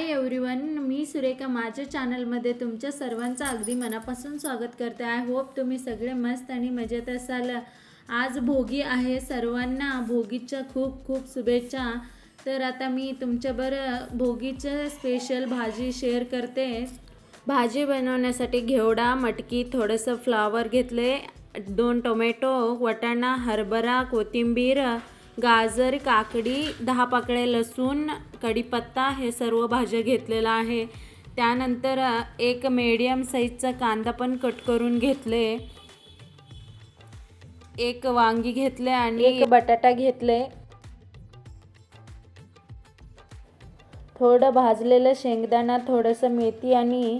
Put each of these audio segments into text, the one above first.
Hi everyone, मी सुरेखा माझ्या चॅनलमध्ये तुमच्या सर्वांचं अगदी मनापासून स्वागत करते. आय होप तुम्ही सगळे मस्त आणि मजेत असाल. आज भोगी आहे, सर्वांना भोगीच्या खूप खूप शुभेच्छा. तर आता मी तुमच्याबरोबर भोगीचं स्पेशल भाजी शेअर करते. भाजी बनवण्यासाठी घेवडा, मटकी, थोडंसं फ्लावर घेतले, 2 टोमॅटो, वाटाणा, हरभरा, कोथिंबीर, गाजर, काकडी, 10 पाकळ्या लसूण, कढीपत्ता हे सर्व भाज्या घेतलेला आहे. त्यानंतर एक मीडियम साईजचा कांदा पण कट करून घेतले, एक वांगी घेतले आणि एक बटाटा घेतले. थोडं भाजलेलं शेंगदाणा, थोडंसं मेथी आणि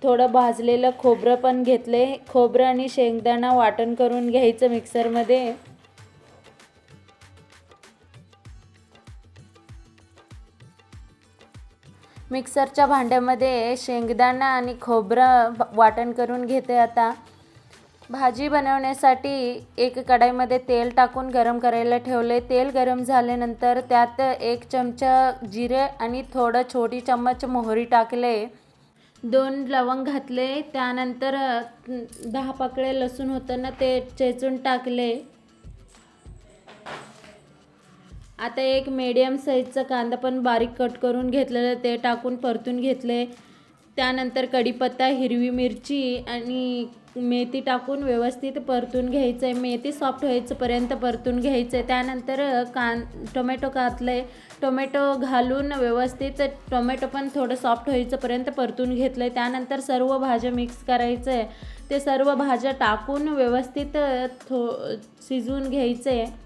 थोडं भाजलेलं खोबरं पण घेतले. खोबरं आणि शेंगदाणा वाटण करून घ्यायचं मिक्सरमध्ये. मिक्सरच्या भांड्यामध्ये शेंगदाणा आणि खोबरं वाटण करून घेते. आता भाजी बनवण्यासाठी एक कढईमध्ये तेल टाकून गरम करायला ठेवले. तेल गरम झाल्यानंतर त्यात 1 चमचा जिरे आणि थोडं छोटी चम्मच मोहरी टाकले, 2 लवंग घातले. त्यानंतर 10 पाकळ्या लसूण होतं ना, ते चेचून टाकले. आता एक मीडियम साईजचा कांदा पण बारीक कट करून घेतलेलं ते टाकून परतून घेतले. त्यानंतर कढीपत्ता, हिरवी मिरची आणि मेथी टाकून व्यवस्थित परतून घ्यायचं आहे. मेथी सॉफ्ट व्हायचंपर्यंत परतून घ्यायचं आहे. त्यानंतर टोमॅटो घातले. टोमॅटो घालून व्यवस्थित टोमॅटो पण थोडं सॉफ्ट व्हायचंपर्यंत परतून घेतलं आहे. त्यानंतर सर्व भाज्या मिक्स करायचं आहे. ते सर्व भाज्या टाकून व्यवस्थित शिजवून घ्यायचं आहे.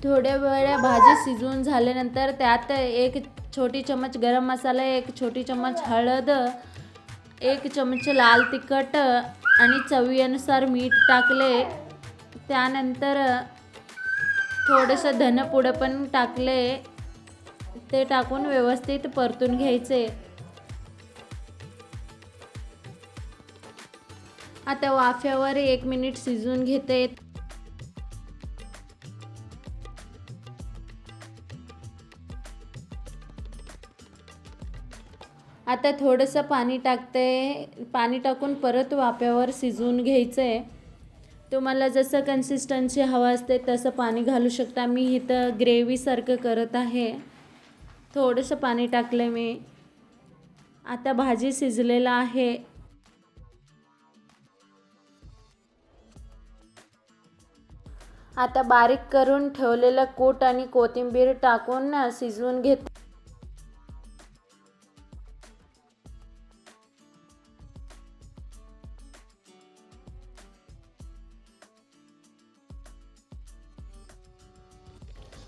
थोड्या वेळ भाजी शिजवून झाल्यानंतर त्यात 1 छोटी चम्मच गरम मसाला, 1 छोटी चम्मच हळद, 1 चमच लाल तिखट आणि चवीनुसार मीठ टाकले. त्यानंतर थोडंसं धनपूड पण टाकले. ते टाकून व्यवस्थित परतून घ्यायचे. आता वाफ्यावर 1 मिनिट शिजवून घेते. आता थोडंसं पाणी टाकते. पाणी टाकून परत वाफ्यावर शिजवून घ्यायचं आहे. तुम्हाला जसं कन्सिस्टन्सी हवं असते तसं पाणी घालू शकता. मी इथं ग्रेव्हीसारखं करत आहे. थोडंसं पाणी टाकलं मी. आता भाजी शिजलेलं आहे. आता बारीक करून ठेवलेलं कूट आणि कोथिंबीर टाकून शिजवून घेते.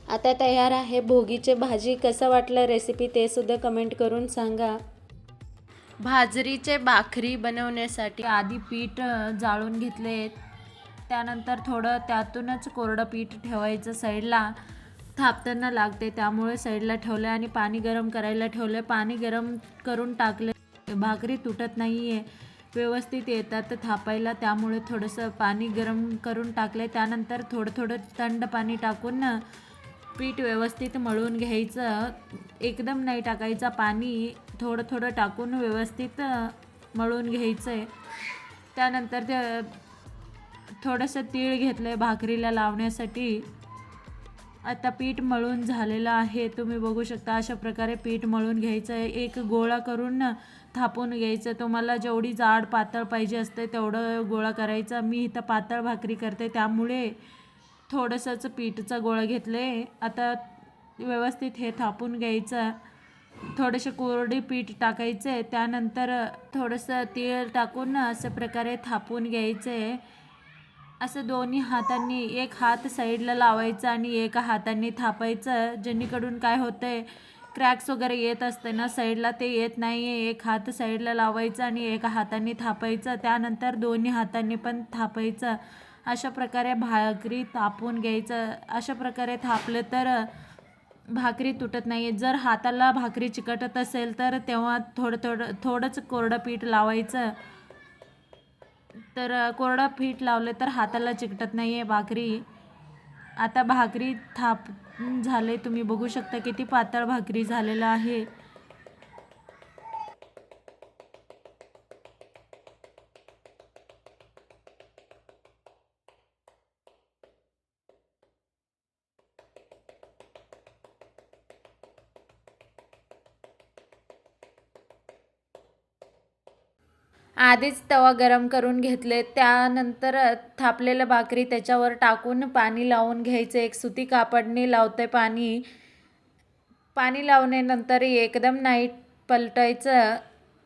आता तयार आहे भोगीची भाजी. कसं वाटलं रेसिपी ते सुद्धा कमेंट करून सांगा. बाजरीचे भाकरी बनवण्यासाठी आधी पीठ जाळून घेतले. त्यानंतर थोडं त्यातूनच कोरडं पीठ ठेवायचं साईडला. थापताना लागते त्यामुळे साईडला ठेवलं आणि पाणी गरम करायला ठेवलं. पाणी गरम करून टाकले. भाकरी तुटत नाही आहे, व्यवस्थित येतात थापायला, त्यामुळे थोडंसं पाणी गरम करून टाकले. त्यानंतर थोडं थोडं थंड पाणी टाकून पीठ व्यवस्थित मळून घ्यायचं. एकदम नाही टाकायचं पाणी, थोडं थोडं टाकून व्यवस्थित मळून घ्यायचं आहे. त्यानंतर ते थोडंसं तीळ घेतलं आहे भाकरीला लावण्यासाठी. आता पीठ मळून झालेलं आहे, तुम्ही बघू शकता. अशा प्रकारे पीठ मळून घ्यायचं आहे. एक गोळा करून थापून घ्यायचं. तुम्हाला जेवढी जाड पातळ पाहिजे असते तेवढं गोळा करायचा. मी इथं पातळ भाकरी करते त्यामुळे थोडंसंच पीठचा गोळा घेतले. आता व्यवस्थित हे थापून घ्यायचं. थोडेसे कोरडे पीठ टाकायचे. त्यानंतर थोडंसं तेल टाकून अशा प्रकारे थापून घ्यायचे. असं दोन्ही हातांनी, एक हात साईडला लावायचा आणि एका हाताने थापायचं. जेणेकरून काय होतंय, क्रॅक्स वगैरे येत असते ना साईडला, ते येत नाही आहे. एक हात साईडला लावायचा आणि एका हाताने थापायचं. त्यानंतर दोन्ही हातांनी पण थापायचं. अशा प्रकारे भाकरी थापून घ्यायचं. अशा प्रकारे थापलं तर भाकरी तुटत नाही. जर हाताला भाकरी चिकटत असेल तर तेव्हा थोडंच कोरडं पीठ लावायचं. तर कोरडं पीठ लावलं तर हाताला चिकटत नाही आहे भाकरी. आता भाकरी झाले, तुम्ही बघू शकता किती पातळ भाकरी झालेलं आहे. आधीच तवा गरम करून घेतले, त्यानंतर थापलेलं भाकरी त्याच्यावर टाकून पाणी लावून घ्यायचं. एक सुती कापडने लावते पाणी. पाणी लावल्यानंतर एकदम नाही पलटायचं,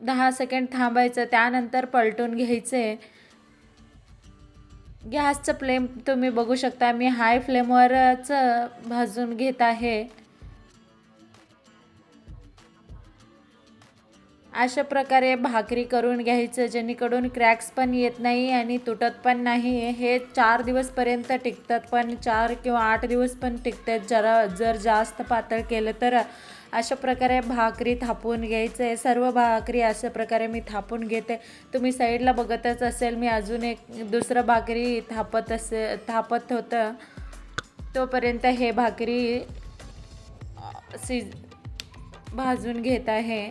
10 सेकंड थांबायचं, त्यानंतर पलटून घ्यायचे. गॅसचं फ्लेम तुम्ही बघू शकता, मी हाय फ्लेमवरच भाजून घेत आहे. अशा प्रकारे भाकरी करून घ्यायचं जेणेकरून क्रॅक्स पण येत नाही आणि तुटत पण नाही. हे 4 दिवसपर्यंत टिकतात, पण 4 किंवा 8 दिवस पण टिकतात जर जास्त पातळ केलं तर. अशा प्रकारे भाकरी थापून घ्यायचं आहे. सर्व भाकरी अशा प्रकारे मी थापून घेते. तुम्ही साईडला बघतच असेल, मी अजून एक दुसरं भाकरी थापत होतं. तोपर्यंत हे भाकरी भाजून घेत आहे.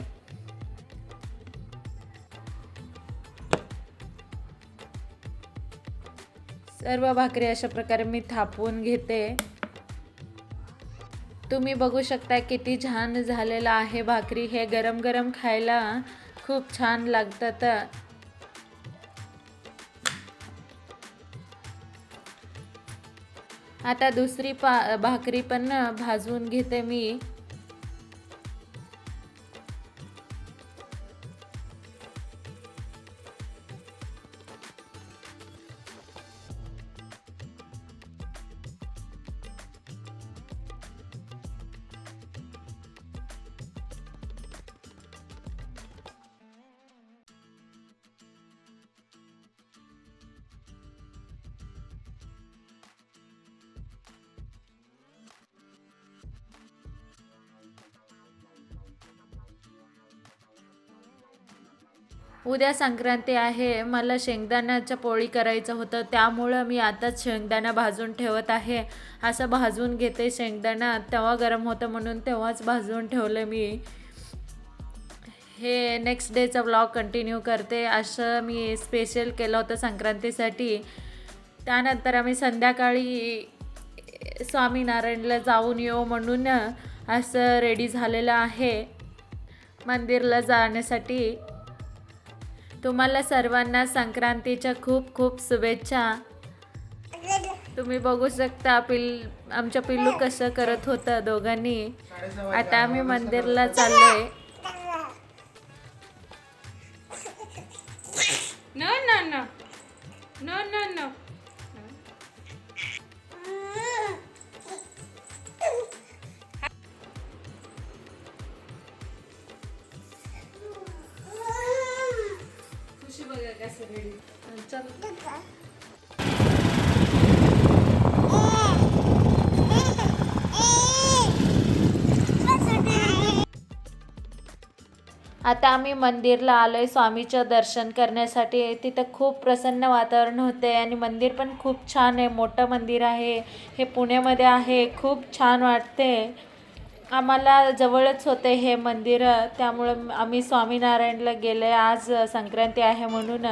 सर्व भाकरी अशा प्रकारे मी थापून घेते. तुम्ही बघू शकता किती छान झालेलं आहे भाकरी. हे गरम गरम खायला खूप छान लागतात. आता दुसरी भाकरी पण भाजून घेते मी. उद्या संक्रांती आहे, मला शेंगदाण्याच्या पोळी करायचं होतं, त्यामुळं मी आताच शेंगदाणा भाजून ठेवत आहे. असं भाजून घेते शेंगदाणा, तेव्हा गरम होतं म्हणून तेव्हाच भाजून ठेवलं मी. हे नेक्स्ट डेचा व्लॉग कंटिन्यू करते. असं मी स्पेशल केलं होतं संक्रांतीसाठी. त्यानंतर आम्ही संध्याकाळी स्वामीनारायणला जाऊन येऊ म्हणून असं रेडी झालेलं आहे मंदिरला जाण्यासाठी. तुम्हाला सर्वांना संक्रांतीच्या खूप खूप शुभेच्छा. तुम्ही बघू शकता आमच्या पिल्लू कसं करत होतं दोघांनी. आता आम्ही मंदिरला चाललोय. No no no no no no. Khushi बघा कसं रेडी. चल आता आम्ही मंदिरला आलोय स्वामीचं दर्शन करण्यासाठी. तिथं खूप प्रसन्न वातावरण होते आणि मंदिर पण खूप छान आहे. मोठं मंदिर आहे. हे पुण्यामध्ये आहे. खूप छान वाटते. आम्हाला जवळच होते हे मंदिर, त्यामुळं आम्ही स्वामीनारायणला गेले. आज संक्रांती आहे म्हणून.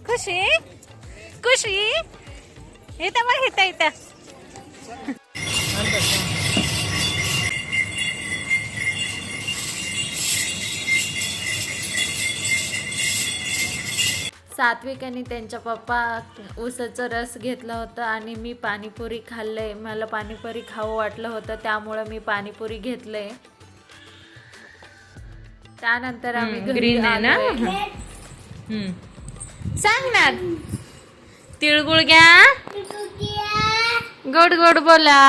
खुशी खुशी येतं मग येतं. सात्विक आणि त्यांच्या पप्पा ऊसाचं रस घेतलं होतं आणि मी पाणीपुरी खाल्लंय. मला पाणीपुरी खावं वाटलं होतं त्यामुळं मी पाणीपुरी घेतलंय. त्यानंतर आम्ही घरी ग्रीन आहे ना. आलोय. सांग ना, तिळगुळ घ्या, गोड गोड बोला.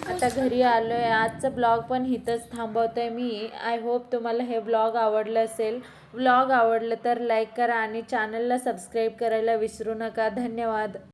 आता घरी आलोय. आजचं ब्लॉग पण इथंच थांबवतोय मी. आय होप तुम्हाला हे ब्लॉग आवडलं असेल. ब्लॉग आवडलं तर लाईक करा आणि चॅनलला सबस्क्राईब करायला विसरू नका. धन्यवाद.